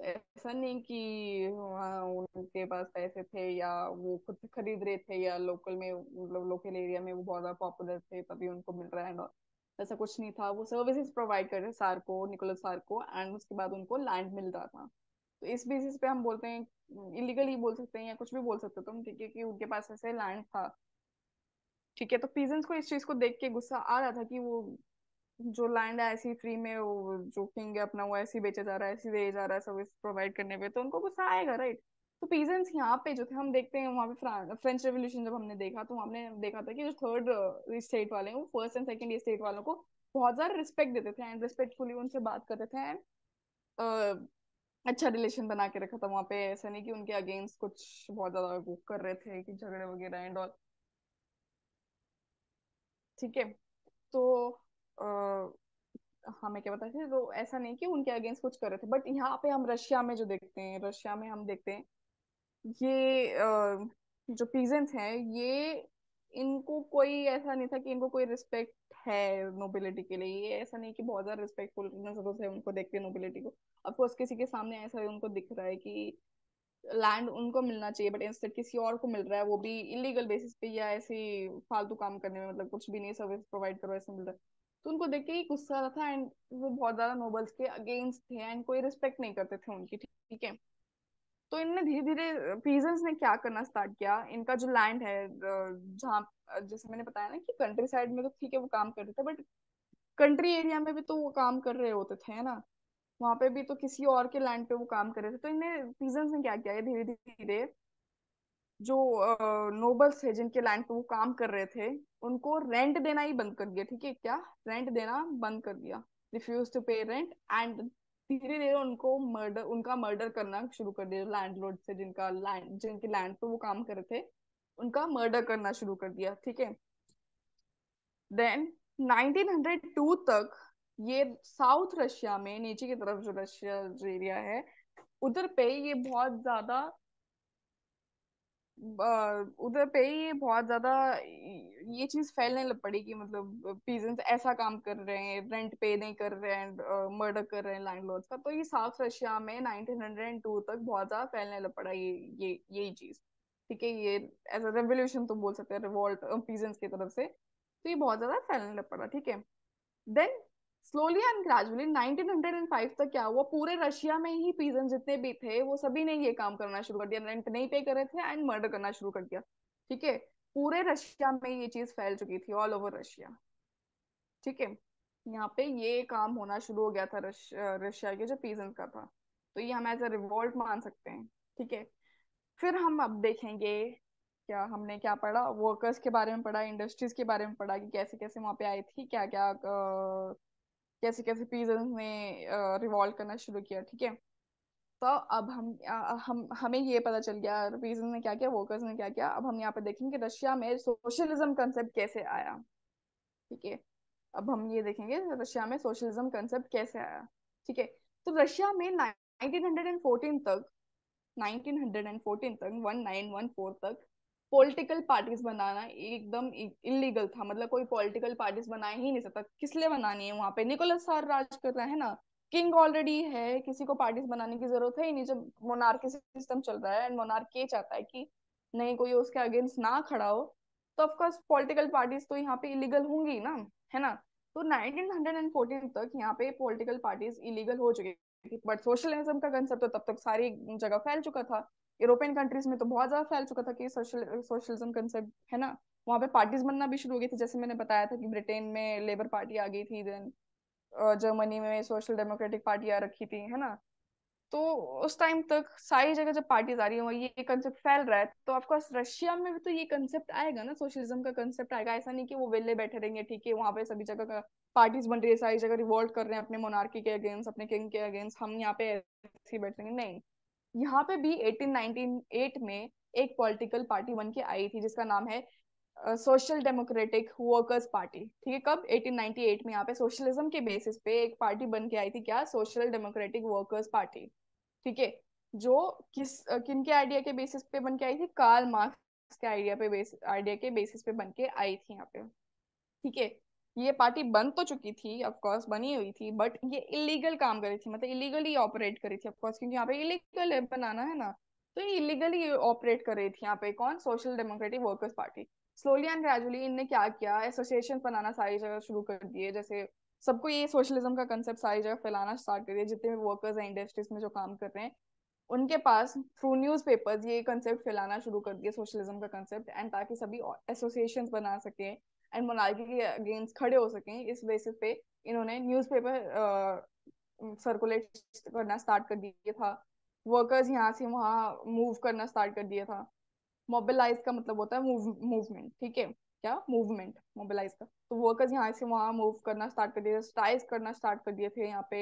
तो ऐसा नहीं कि हाँ, उनके पास पैसे थे या वो खुद से खरीद रहे थे या लोकल में, मतलब लोकल एरिया में वो बहुत ज्यादा पॉपुलर थे तभी उनको मिल रहा है और ऐसा कुछ नहीं था। वो सर्विसेज प्रोवाइड कर रहे सार को, निकोलस सार को, एंड उसके बाद उनको लैंड मिल रहा था। तो इस बेसिस पे हम बोलते हैं, इलीगली बोल सकते हैं या कुछ भी बोल सकते हो तुम, ठीक है, कि उनके पास ऐसे लैंड था। ठीक है, तो पीजेंट्स को इस चीज को देख के गुस्सा आ रहा था कि वो जो लैंड है ऐसी फ्री में, वो जो किंग है अपना वो ऐसे ही बेचा जा रहा है, ऐसे ही दिया जा रहा है सर्विस प्रोवाइड करने पे, तो उनको गुस्सा आएगा, राइट। तो पीजेंट्स यहाँ पे जो थे, हम देखते हैं वहाँ पे फ्रेंच रेवोल्यूशन जब हमने देखा तो हमने देखा था कि जो थर्ड स्टेट वाले हैं वो फर्स्ट एंड सेकंड स्टेट वालों को बहुत ज्यादा रिस्पेक्ट देते थे एंड रिस्पेक्टफुली उनसे बात करते थे एंड अच्छा रिलेशन बना के रखा था वहाँ पे। ऐसा नहीं कि उनके अगेंस्ट कुछ बहुत ज्यादा वो कर रहे थे कि झगड़े वगैरह एंड ऑल। ठीक है, तो हमें क्या पता था, तो ऐसा नहीं कि उनके अगेंस्ट कुछ कर रहे थे। बट यहाँ पे हम रशिया में जो देखते हैं, रशिया में हम देखते हैं ये जो पीजेंट्स हैं ये, इनको कोई ऐसा नहीं था कि इनको कोई रिस्पेक्ट है नोबिलिटी के लिए। ये ऐसा नहीं कि बहुत ज्यादा रिस्पेक्टफुल नजरों से उनको देखते हैं नोबिलिटी को। ऑफकोर्स किसी के सामने ऐसा उनको दिख रहा है कि लैंड उनको मिलना चाहिए बट इंस्टेड किसी और को मिल रहा है, वो भी इलीगल बेसिस पे या ऐसे ही फालतू काम करने में, मतलब कुछ भी नहीं सर्विस प्रोवाइड करो ऐसे मिल रहा है। तो उनको देख के ही गुस्सा आ रहा था एंड वो बहुत ज्यादा नोबल्स के अगेंस्ट थे एंड कोई रिस्पेक्ट नहीं करते थे उनकी, ठीक है। तो इनने धीरे धीरे पीजेंट्स ने क्या करना स्टार्ट किया, इनका जो लैंड है जहाँ, जैसे मैंने बताया ना कि कंट्री साइड में तो ठीक है वो काम कर रहे थे, बट कंट्री एरिया में भी तो वो काम कर रहे होते थे, है ना। वहां पे भी तो किसी और के लैंड पे वो काम कर रहे थे। तो इनने पीजेंट्स ने क्या किया, ये धीरे धीरे जो नोबल्स है जिनके लैंड पे वो काम कर रहे थे उनको रेंट देना ही बंद कर दिया, ठीक है, क्या रेंट देना बंद कर दिया, रिफ्यूज टू पे रेंट एंड धीरे धीरे उनको मर्डर, उनका मर्डर करना शुरू कर दिया। लैंडलॉर्ड से जिनका लैंड, जिनके लैंड पे वो काम कर रहे थे उनका मर्डर करना शुरू कर दिया, ठीक है। देन 1902 तक ये साउथ रशिया में नीचे की तरफ जो रशिया जो एरिया है उधर पे ये बहुत ज्यादा उधर पे ही बहुत ज्यादा ये चीज फैलने लग पड़ी कि मतलब पीजेंट्स ऐसा काम कर रहे हैं, रेंट पे नहीं कर रहे हैं, मर्डर कर रहे हैं लैंडलॉर्ड्स का। तो ये साउथ रशिया में 1902 तक बहुत ज्यादा फैलने लग पड़ा ये यही चीज, ठीक है। ये एज अ रेवोल्यूशन तो बोल सकते हैं, रिवोल्ट पीजेंट्स की तरफ से। तो ये बहुत ज्यादा फैलने लग पड़ा, ठीक है। देन स्लोली एंड ग्रेजुअली 1905 तक क्या हुआ, पूरे रशिया में ही पीजन जितने भी थे वो सभी ने ये काम करना शुरू कर दिया, रेंट नहीं पे कर रहे थे एंड मर्डर करना शुरू कर दिया, ठीक है। पूरे रशिया में ये चीज फैल चुकी थी, ऑल ओवर रशिया, ठीक है। यहाँ पे ये काम होना शुरू हो गया था रशिया के जो पीजेंट का था। तो ये हम एज अ रिवोल्ट मान सकते हैं, ठीक है। फिर हम अब देखेंगे क्या हमने क्या पढ़ा, वर्कर्स के बारे में पढ़ा, इंडस्ट्रीज के बारे में पढ़ा कि कैसे कैसे वहां पे आई थी, क्या क्या कैसे कैसे पीजेंट्स ने रिवॉल्ट करना शुरू किया, ठीक है। तो अब हम हमें ये पता चल गया पीजेंट्स ने क्या किया, वर्कर्स ने क्या किया। अब हम यहाँ पे देखेंगे रशिया में सोशलिज्म कंसेप्ट कैसे आया, ठीक है। अब हम ये देखेंगे रशिया में सोशलिज्म कंसेप्ट कैसे आया, ठीक है। तो रशिया में 1914 तक, 1914 तक, 1914 तक पॉलिटिकल पार्टीज बनाना एकदम इलीगल था। मतलब कोई पॉलिटिकल पार्टीज बना ही नहीं सकता, किस लिए बनानी है, वहां पे निकोलस सार राज कर रहा है ना, किंग ऑलरेडी है, किसी को पार्टीज बनाने की जरूरत है ही नहीं। जब मोनार्की सिस्टम चल रहा है एंड मोनार्क ये चाहता है कि नहीं कोई उसके अगेंस्ट ना खड़ा हो, तो ऑफकोर्स पॉलिटिकल पार्टीज तो यहाँ पे इलीगल होंगी ना, है ना। तो 1914 तक यहाँ पे पॉलिटिकल पार्टीज इलीगल हो चुकी थी, बट सोशलिज्म का कंसेप्ट तो तब तक सारी जगह फैल चुका था। यूरोपियन कंट्रीज में तो बहुत ज्यादा फैल चुका था कि सोशलिज्म कंसेप्ट, है ना। वहां पे पार्टीज बनना भी शुरू हो गई थी, जैसे मैंने बताया था कि ब्रिटेन में लेबर पार्टी आ गई थी, देन जर्मनी में सोशल डेमोक्रेटिक पार्टी आ रखी थी, है ना। तो उस टाइम तक सारी जगह जब पार्टीज आ रही है ये कंसेप्ट फैल रहा है, तो ऑफकोर्स रशिया में भी तो ये कंसेप्ट आएगा ना, सोशलिज्म का कंसेप्ट आएगा। ऐसा नहीं कि वो वेले बैठे रहेंगे, ठीक है, वहां पे सभी जगह का पार्टीज बन रही है, सारी जगह रिवोल्ट कर रहे हैं अपने मोनार्की के अगेंस्ट, अपने किंग के अगेंस्ट, हम यहाँ पे ऐसे ही बैठेंगे, नहीं। यहाँ पे भी 1898 में एक पॉलिटिकल पार्टी बन के आई थी जिसका नाम है सोशल डेमोक्रेटिक वर्कर्स पार्टी, ठीक है। कब 1898 में यहाँ पे सोशलिज्म के बेसिस पे एक पार्टी बन के आई थी, क्या, सोशल डेमोक्रेटिक वर्कर्स पार्टी, ठीक है। जो किन के आइडिया के बेसिस पे बन के आई थी, कार्ल मार्क्स के आइडिया के बेसिस पे बन के आई थी यहाँ पे, ठीक है। ये पार्टी बन तो चुकी थी, ऑफ कोर्स बनी हुई थी, बट ये इलीगल काम कर रही थी, मतलब इलीगली ऑपरेट कर रही थी ऑफ कोर्स, क्योंकि यहाँ पे इलीगल है बनाना, है ना। तो ये इलीगली ऑपरेट कर रही थी यहाँ पे कौन, social democratic workers party. Slowly and gradually इनने क्या किया, एसोसिएशन बनाना सारी जगह शुरू कर दिए, जैसे सबको ये सोशलिज्म का कंसेप्ट सारी जगह फैलाना स्टार्ट कर दिया, जितने भी वर्कर्स हैं इंडस्ट्रीज में जो काम कर रहे हैं उनके पास थ्रू न्यूज़पेपर्स ये कंसेप्ट फैलाना शुरू कर दिया सोशलिज्म का कंसेप्ट, एंड ताकि सभी एसोसिएशंस बना सकें एंड मोनार्की के अगेंस्ट खड़े हो सकें, इस बेसिस पे इन्होंने न्यूज़पेपर सर्कुलेट करना स्टार्ट कर दिया था। वर्कर्स यहाँ से वहाँ मूव करना स्टार्ट कर दिया था। मोबिलाइज का मतलब होता है मूवमेंट, ठीक है, क्या मूवमेंट, मोबिलाइज का। तो वर्कर्स यहाँ से वहाँ मूव करना स्टार्ट कर दिए, स्ट्राइक करना स्टार्ट कर दिए थे यहाँ पे।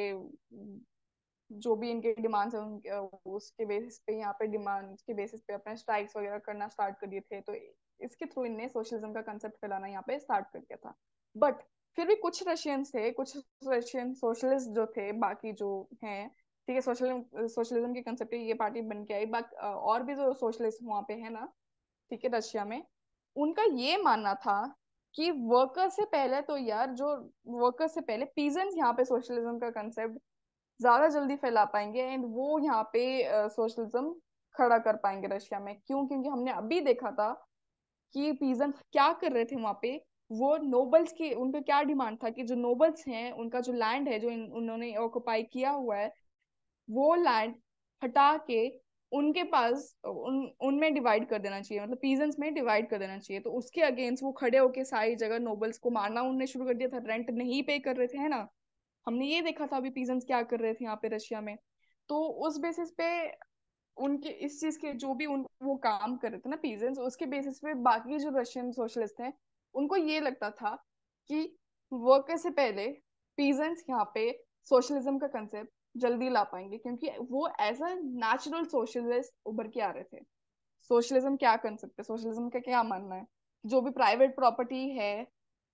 जो भी इनके डिमांड्स है उनके उसके बेसिस पे यहाँ पे डिमांड्स के बेसिस पे अपने स्ट्राइक्स वगैरह करना स्टार्ट कर दिए थे। तो इसके थ्रू इनने सोशलिज्म का कंसेप्ट फैलाना यहाँ पे स्टार्ट कर दिया था। बट फिर भी कुछ रशियंस थे, कुछ रशियन सोशलिस्ट जो थे, बाकी जो हैं, ठीक है, सोशलिज्म के कंसेप्ट ये पार्टी बन के आई, बाकी और भी जो सोशलिस्ट वहाँ पे है ना, ठीक है, रशिया में, उनका ये मानना था कि वर्कर से पहले तो यार, जो वर्कर से पहले पीजेंट्स यहाँ पे सोशलिज्म का कंसेप्ट ज्यादा जल्दी फैला पाएंगे, एंड वो यहाँ पे सोशलिज्म खड़ा कर पाएंगे रशिया में। क्यों? क्योंकि हमने अभी देखा था कि पीजेंट क्या कर रहे थे वहां पे। वो नोबल्स की, उनका क्या डिमांड था कि जो नोबल्स हैं उनका जो लैंड है जो उन्होंने ऑक्युपाई किया हुआ है, वो लैंड हटा के उनके पास उनमें डिवाइड कर देना चाहिए, मतलब पीजेंट्स में डिवाइड कर देना चाहिए। तो उसके अगेंस्ट वो खड़े होके सारी जगह नोबल्स को मारना उनने शुरू कर दिया था, रेंट नहीं पे कर रहे थे, है ना। हमने ये देखा था अभी पीजेंट्स क्या कर रहे थे यहाँ पे रशिया में। तो उस बेसिस पे उनके इस चीज के जो भी वो काम कर रहे थे ना पीजेंट्स, उसके बेसिस पे बाकी जो रशियन सोशलिस्ट हैं उनको ये लगता था कि वर्कर से पहले पीजेंट्स यहाँ पे सोशलिज्म का कंसेप्ट जल्दी ला पाएंगे, क्योंकि वो एज अ नेचुरल सोशलिस्ट उभर के आ रहे थे। सोशलिज्म क्या कंसेप्ट है, सोशलिज्म का क्या मानना है, जो भी प्राइवेट प्रॉपर्टी है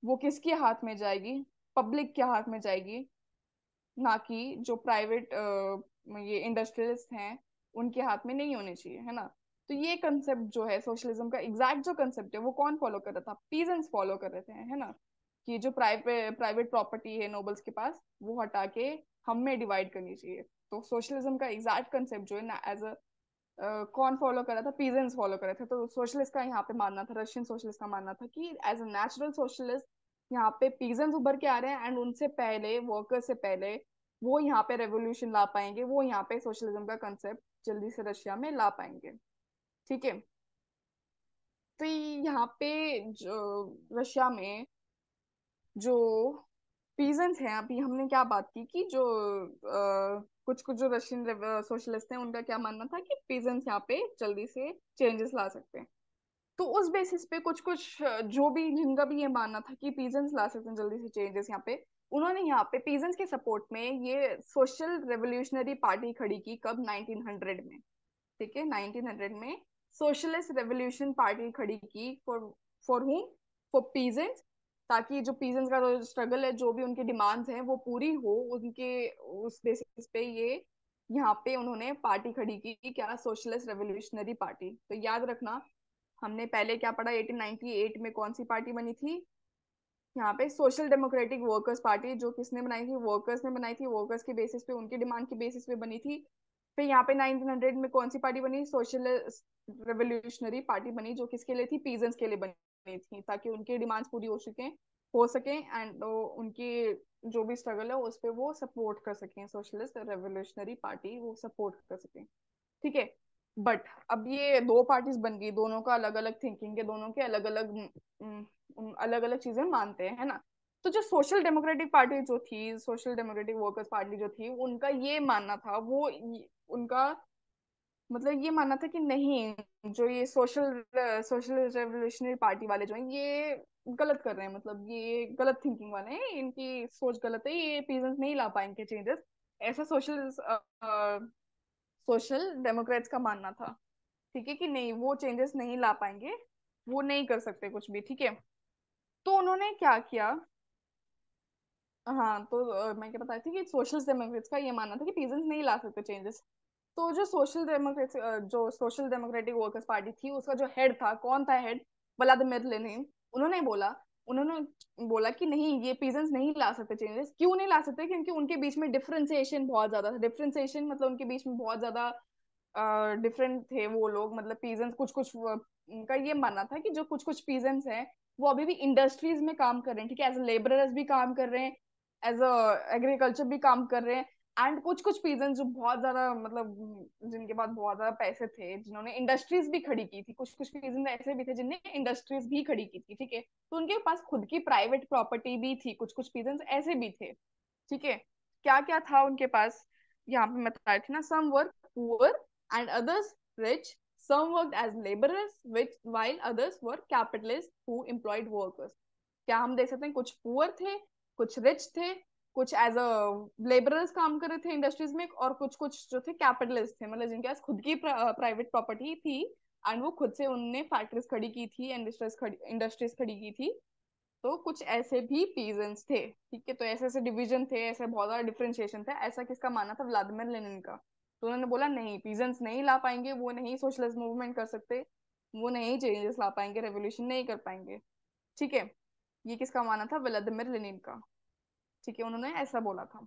वो किसके हाथ में जाएगी, पब्लिक के हाथ में जाएगी, ना कि जो प्राइवेट ये इंडस्ट्रियलिस्ट हैं उनके हाथ में नहीं होने चाहिए, है ना। तो ये कंसेप्ट जो है सोशलिज्म का एग्जैक्ट जो कंसेप्ट है वो कौन फॉलो कर रहा था, पीजेंट्स फॉलो कर रहे थे, है ना। कि जो प्राइवेट प्रॉपर्टी है नोबल्स के पास वो हटा के हम में डिवाइड करनी चाहिए। तो सोशलिज्म का एग्जैक्ट कंसेप्ट जो है ना एज अ कौन फॉलो कर रहा था, पीजेंट्स फॉलो कर रहे थे। तो सोशलिस्ट का यहाँ पे मानना था, रशियन सोशलिस्ट का मानना था कि एज अ नेचुरल सोशलिस्ट यहाँ पे पीजेंट्स उभर के आ रहे हैं, एंड उनसे पहले, वर्कर्स से पहले वो यहाँ पे रेवोल्यूशन ला पाएंगे, वो यहाँ पे सोशलिज्म का कंसेप्ट जल्दी से रशिया में ला पाएंगे, ठीक है। तो यहाँ पे जो रशिया में जो पीजेंट्स हैं, अभी हमने क्या बात की कि जो कुछ कुछ जो रशियन सोशलिस्ट हैं उनका क्या मानना था कि पीजेंट्स यहाँ पे जल्दी से चेंजेस ला सकते हैं। तो उस बेसिस पे कुछ कुछ जो भी, जिनका भी ये मानना था कि पीजेंट्स ला सकते हैं जल्दी से चेंजेस यहाँ पे, उन्होंने यहाँ पे पीजेंट्स के सपोर्ट में ये सोशल रेवोल्यूशनरी पार्टी खड़ी की, कब, 1900 में, ठीक है, 1900 में सोशलिस्ट रेवोल्यूशन पार्टी खड़ी की, फॉर हुम, फॉर पीजेंट्स, ताकि जो पीजेंट्स का जो स्ट्रगल है, जो भी उनकी डिमांड्स हैं वो पूरी हो, उनके उस बेसिस पे ये यहाँ पे उन्होंने पार्टी खड़ी की, क्या, सोशलिस्ट रेवोल्यूशनरी पार्टी। तो याद रखना, हमने पहले क्या पढ़ा, 1898 में कौन सी पार्टी बनी थी, यहाँ पे सोशल डेमोक्रेटिक वर्कर्स पार्टी, जो किसने बनाई थी, वर्कर्स ने बनाई थी, वर्कर्स के बेसिस पे, उनकी डिमांड के बेसिस पे बनी थी। फिर यहाँ पे 1900 में कौन सी पार्टी बनी, सोशल रेवोल्यूशनरी पार्टी बनी, जो किसके लिए थी, पीजेंट्स के लिए बनी थी, ताकि उनकी डिमांड्स पूरी हो सके एंड उनकी जो भी स्ट्रगल है उस पर वो सपोर्ट कर सकें, सोशलिस्ट रेवोल्यूशनरी पार्टी वो सपोर्ट कर सकें, ठीक है। बट अब ये दो पार्टीज बन गई, दोनों का अलग अलग थिंकिंग है, दोनों के अलग अलग अलग अलग चीजें मानते हैं, है ना। तो जो सोशल डेमोक्रेटिक पार्टी जो थी, सोशल डेमोक्रेटिक वर्कर्स पार्टी जो थी, उनका ये मानना था, उनका मतलब ये मानना था कि नहीं, जो ये सोशल रेवोल्यूशनरी पार्टी वाले जो हैं ये गलत कर रहे हैं, मतलब ये गलत थिंकिंग वाले हैं, इनकी सोच गलत है, ये पीजेंट्स नहीं ला पाएंगे चेंजेस, ऐसा सोशल डेमोक्रेट्स का मानना था, ठीक है, कि नहीं वो चेंजेस नहीं ला पाएंगे, वो नहीं कर सकते कुछ भी, ठीक है। तो उन्होंने क्या किया, हाँ, तो मैं क्या बताई थी कि सोशल डेमोक्रेट्स का ये मानना था कि पीजेंट्स नहीं ला सकते चेंजेस। तो जो सोशल डेमोक्रेटिक वर्कर्स पार्टी थी, उसका जो हेड था, कौन था हेड, व्लादिमीर लेनिन, उन्होंने बोला उन्होंने बोला कि नहीं, ये पीजेंट्स नहीं ला सकते चेंजेस। क्यों नहीं ला सकते? क्योंकि उनके बीच में डिफरेंशिएशन बहुत ज्यादा था। डिफरेंशिएशन मतलब उनके बीच में बहुत ज्यादा डिफरेंट थे वो लोग। मतलब पीजेंट्स कुछ कुछ उनका ये मानना था कि जो कुछ कुछ पीजेंट्स हैं वो अभी भी इंडस्ट्रीज में काम कर रहे हैं, ठीक है, एज लेबरर्स भी काम कर रहे हैं, एज एग्रीकल्चर भी काम कर रहे हैं। एंड कुछ कुछ पीजेंट्स जो बहुत ज्यादा मतलब जिनके पास बहुत ज्यादा पैसे थे, जिन्होंने इंडस्ट्रीज भी खड़ी की थी, कुछ कुछ पीजेंट्स ऐसे भी थे जिनने इंडस्ट्रीज भी खड़ी की थी, ठीक है। तो उनके पास खुद की प्राइवेट प्रॉपर्टी भी थी, कुछ कुछ पीजेंट्स ऐसे भी थे, ठीक है। क्या क्या था उनके पास? यहाँ पे मैं बता रही थी ना, सम वर poor and others rich. Some worked as laborers, while others were capitalists who employed workers. क्या हम देख सकते हैं? कुछ पुअर थे, कुछ रिच थे, कुछ एज अ लेबरर्स काम कर रहे थे इंडस्ट्रीज में, और कुछ कुछ जो थे कैपिटलिस्ट थे, मतलब जिनके पास खुद की प्राइवेट प्रॉपर्टी थी एंड वो खुद से उनने फैक्ट्रीज खड़ी की थी, इंडस्ट्रीज खड़ी की थी। तो कुछ ऐसे भी पीजेंट्स थे, ठीक है। तो ऐसे ऐसे डिवीजन थे, ऐसे बहुत ज्यादा डिफरेंशिएशन था। ऐसा किसका मानना था? व्लादिमीर लेनिन का। तो उन्होंने बोला नहीं, पीजेंट्स नहीं ला पाएंगे, वो नहीं सोशलिस्ट मूवमेंट कर सकते, वो नहीं चेंजेस ला पाएंगे, रेवोल्यूशन नहीं कर पाएंगे, ठीक है। ये किसका मानना था? व्लादिमीर लेनिन का, ठीक है। उन्होंने ऐसा बोला था।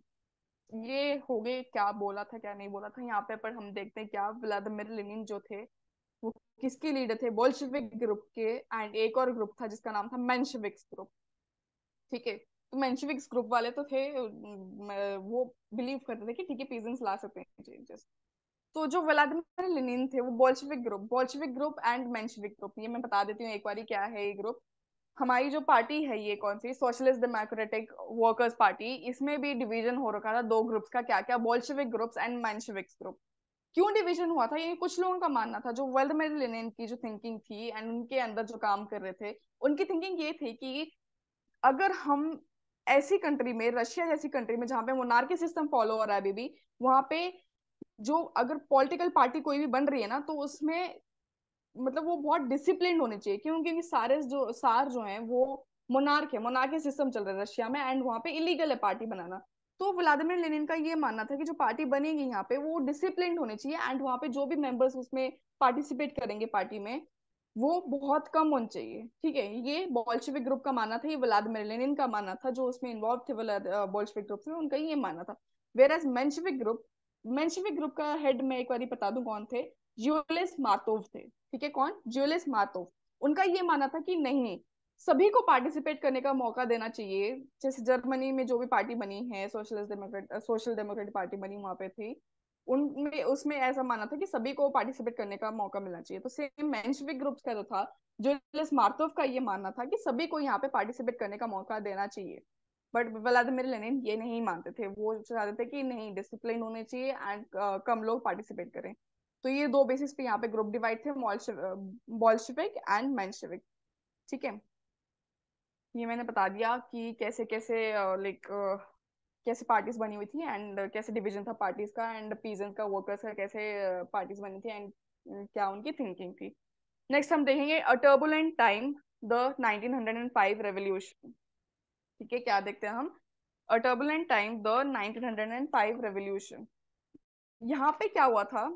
ये हो गए क्या बोला था क्या नहीं बोला था यहाँ पे। पर हम देखते हैं क्या व्लादिमीर लेनिन जो थे वो किसके लीडर थे? बोल्शेविक ग्रुप के। एंड एक और ग्रुप था जिसका नाम था मेंशेविक्स ग्रुप, ठीक है। तो मेंशेविक्स ग्रुप वाले तो थे वो बिलीव करते थे कि ठीक है, पीजेंट्स ला सकते हैं चेंजेस। तो जो व्लादिमीर लेनिन थे वो Bolshevik group and Menshevik group, ये मैं बता देती हूँ एक बारी क्या है ये ग्रुप। हमारी जो पार्टी है ये कौन सी? Socialist democratic workers party. इसमें भी डिवीजन हो रखा था दो ग्रुप्स का। क्या क्या? Bolshevik groups and Mensheviks group. क्यों डिवीजन हुआ था? ये कुछ लोगों का मानना था, जो व्लादिमीर लेनिन की जो थिंकिंग थी एंड उनके अंदर जो काम कर रहे थे, उनकी थिंकिंग ये थी कि अगर हम ऐसी कंट्री में, रशिया जैसी कंट्री में जहाँ पे मोनार्की सिस्टम फॉलो हो रहा है अभी भी, वहां पे जो अगर पॉलिटिकल पार्टी कोई भी बन रही है ना, तो उसमें मतलब वो बहुत डिसिप्लिन होने चाहिए। क्यों? क्योंकि सारे जो सार जो हैं वो मोनार्क है, मोनार्की सिस्टम चल रहा है रशिया में, एंड वहां पे इलीगल है पार्टी बनाना। तो व्लादिमीर लेनिन का ये मानना था कि जो पार्टी बनेगी यहाँ पे वो डिसिप्लिन होनी चाहिए, एंड वहां पे जो भी मेंबर्स उसमें पार्टिसिपेट करेंगे पार्टी में, वो बहुत कम होने चाहिए, ठीक है। ये बोल्शेविक ग्रुप का मानना था, ये व्लादिमीर लेनिन का मानना था। जो उसमें इन्वॉल्व थे बोल्शेविक ग्रुप में, उनका ये मानना था। वेर एज मेंशेविक ग्रुप का हेड मैं एक बार बता दूं कौन थे। ज्यूलिस मार्तोव थे, ठीक है। कौन? ज्यूलिस मार्तोव। उनका ये मानना था कि नहीं, सभी को पार्टिसिपेट करने का मौका देना चाहिए। जैसे जर्मनी में जो भी पार्टी बनी है, सोशल डेमोक्रेट पार्टी बनी वहां पे थी, उनमें उसमें ऐसा मानना था कि सभी को पार्टिसिपेट करने का मौका मिलना चाहिए। तो सेम मेंशेविक ग्रुप का जो था, जुलियस मार्तोव का ये मानना था कि सभी को यहाँ पे पार्टिसिपेट करने का मौका देना चाहिए। बट व्लादिमीर लेनिन ये नहीं मानते थे। वो चाहते थे कि नहीं, डिसिप्लिन होने चाहिए एंड कम लोग पार्टिसिपेट करें। तो ये दो बेसिस पे यहाँ पे ग्रुप डिवाइड थे, बोल्शेविक एंड मेंशेविक, ठीक है। ये मैंने बता दिया कि कैसे कैसे लाइक कैसे पार्टीज बनी हुई थी एंड कैसे डिवीजन था पार्टीज का, एंड पीजेंट का, वर्कर्स का कैसे पार्टीज बनी थी, एंड क्या उनकी थिंकिंग थी। नेक्स्ट हम देखेंगे अ टर्बुलेंट टाइम, द 1905 रेवोल्यूशन, ठीक है। क्या देखते हैं हम? अ टर्बुलेंट टाइम, द 1905 रेवोल्यूशन। यहाँ पे क्या हुआ था?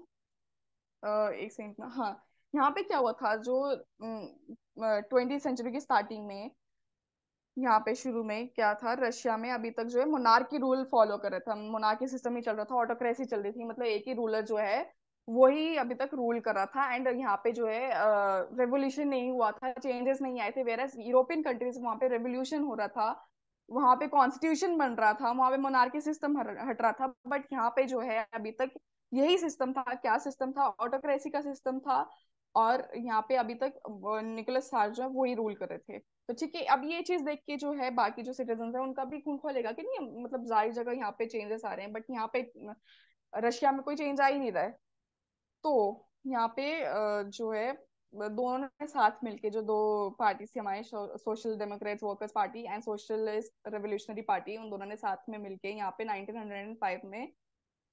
एक सेकंड ना, हाँ। यहाँ पे क्या हुआ था? जो 20th सेंचुरी की स्टार्टिंग में, यहाँ पे शुरू में क्या था, रशिया में अभी तक जो है मोनार्की रूल फॉलो कर रहा था, मोनार्की सिस्टम ही चल रहा था, ऑटोक्रेसी चल रही थी, मतलब एक ही रूलर जो है वही अभी तक रूल कर रहा था। एंड यहाँ पे जो है रेवोल्यूशन नहीं हुआ था, चेंजेस नहीं आए थे। वेरस यूरोपियन कंट्रीज वहाँ पे रेवोल्यूशन हो रहा था, वहां पे कॉन्स्टिट्यूशन बन रहा था, वहां पे मोनार्की सिस्टम हट रहा था। बट यहाँ पे जो है अभी तक यही सिस्टम था। क्या सिस्टम था? ऑटोक्रेसी का सिस्टम था। और यहाँ पे अभी तक निकोलस सार जो है वही रूल कर रहे थे। तो ठीक है, अब ये चीज देख के जो है बाकी जो सिटीजन है उनका भी खून खोलेगा कि नहीं, मतलब जारी जगह यहाँ पे चेंजेस आ रहे हैं, बट यहाँ पे रशिया में कोई चेंज आ ही नहीं रहा है। तो यहाँ पे जो है दोनों ने साथ मिलके, जो दो पार्टी थी हमारे, social Democrats workers party and socialist revolutionary party, उन दोनों ने साथ में मिलके यहाँ पे 1905 में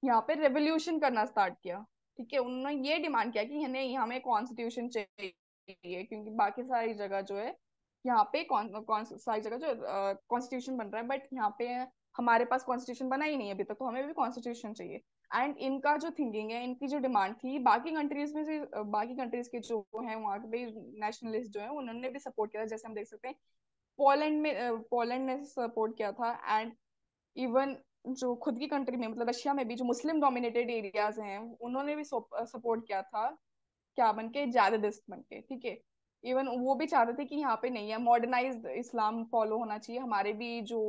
यहाँ पे रेवोल्यूशन करना स्टार्ट किया, ठीक है। उन्होंने ये डिमांड किया कि हमें हमें कॉन्स्टिट्यूशन चाहिए, क्योंकि बाकी सारी जगह जो है यहाँ पे कौन कौन सारी जगह जो कॉन्स्टिट्यूशन बन रहा है, बट यहाँ पे हमारे पास कॉन्स्टिट्यूशन बना ही नहीं है अभी तक, तो हमें भी कॉन्स्टिट्यूशन चाहिए। एंड इनका जो थिंकिंग है, इनकी जो डिमांड थी, बाकी कंट्रीज में से बाकी कंट्रीज के जो है वहाँ के भी नेशनलिस्ट जो है उन्होंने भी सपोर्ट किया, जैसे हम देख सकते हैं पोलैंड ने सपोर्ट किया था। एंड इवन जो खुद की कंट्री में मतलब रशिया में भी जो मुस्लिम डोमिनेटेड एरियाज हैं उन्होंने भी सपोर्ट किया था, क्या बन के, जिहादिस्ट बन के, ठीक है। इवन वो भी चाहते थे कि यहाँ पे नहीं है, मॉडर्नाइज्ड इस्लाम फॉलो होना चाहिए, हमारे भी जो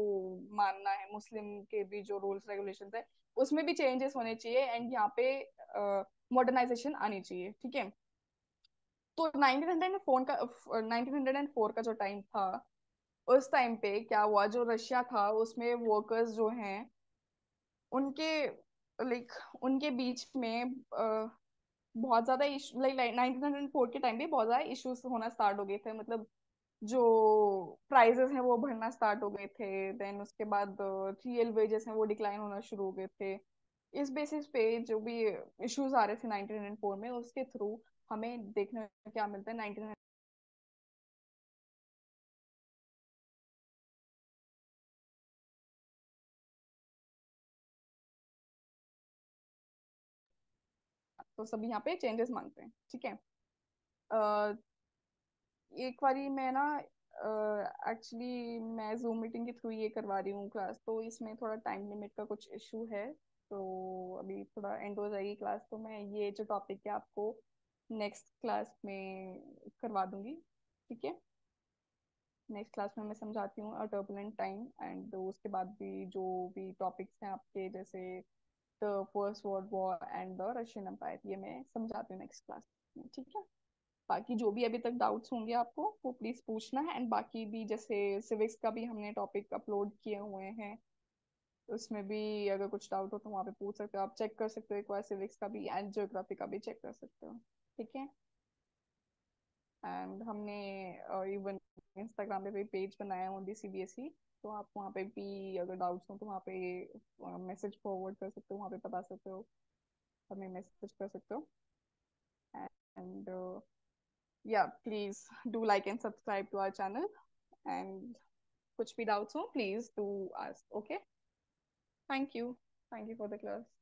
मानना है, मुस्लिम के भी जो रूल्स रेगुलेशंस है उसमें भी चेंजेस होने चाहिए, एंड यहाँ पे मॉडर्नाइजेशन आनी चाहिए, ठीक है। तो 1904 का जो टाइम था, उस टाइम पे क्या हुआ, जो रशिया था उसमें वर्कर्स जो हैं उनके लाइक उनके बीच में बहुत ज्यादा लाइक 1904 के टाइम पे बहुत ज्यादा इश्यूज होना स्टार्ट हो गए थे, मतलब जो प्राइजेस हैं वो बढ़ना स्टार्ट हो गए थे, देन उसके बाद रियल वेजेस हैं वो डिक्लाइन होना शुरू हो गए थे। इस बेसिस पे जो भी इश्यूज आ रहे थे 1904 में, उसके थ्रू हमें देखने को क्या मिलता है 1900। तो सब यहाँ पे चेंजेस मांगते हैं, ठीक है। अ, एक बारी मैं ना, एक्चुअली मैं जूम मीटिंग के थ्रू ये करवा रही हूँ क्लास, तो इसमें थोड़ा टाइम लिमिट का कुछ इशू है। तो अभी थोड़ा एंड हो जाएगी क्लास, तो मैं ये जो टॉपिक है आपको नेक्स्ट क्लास में करवा दूंगी, ठीक है। नेक्स्ट क्लास में मैं समझाती हूँ अ टर्बुलेंट टाइम, एंड उसके बाद भी जो भी टॉपिक्स हैं आपके, जैसे the first world war and the Russian empire, ये मैं समझाती हूँ नेक्स्ट क्लास में, ठीक है। बाकी जो भी अभी तक डाउट्स होंगे आपको वो प्लीज पूछना है, एंड बाकी भी जैसे सिविक्स का भी हमने टॉपिक अपलोड किए हुए हैं, उसमें भी अगर कुछ डाउट हो तो वहाँ पे पूछ सकते हो, आप चेक कर सकते हो एक बार सिविक्स का भी एंड ज्योग्राफी का भी चेक कर सकते हो, ठीक है। एंड हमने इवन इंस्टाग्राम पे भी पेज बनाया है ओनली सीबीएसई, तो आप वहाँ पे भी अगर डाउट्स हो तो वहाँ पे मैसेज फॉरवर्ड कर सकते हो, वहाँ पे बता सकते हो, हमें मैसेज कर सकते हो। And yeah, please do like and subscribe to our channel, and kuch bhi doubts ho please do ask, okay? Thank you. Thank you for the class.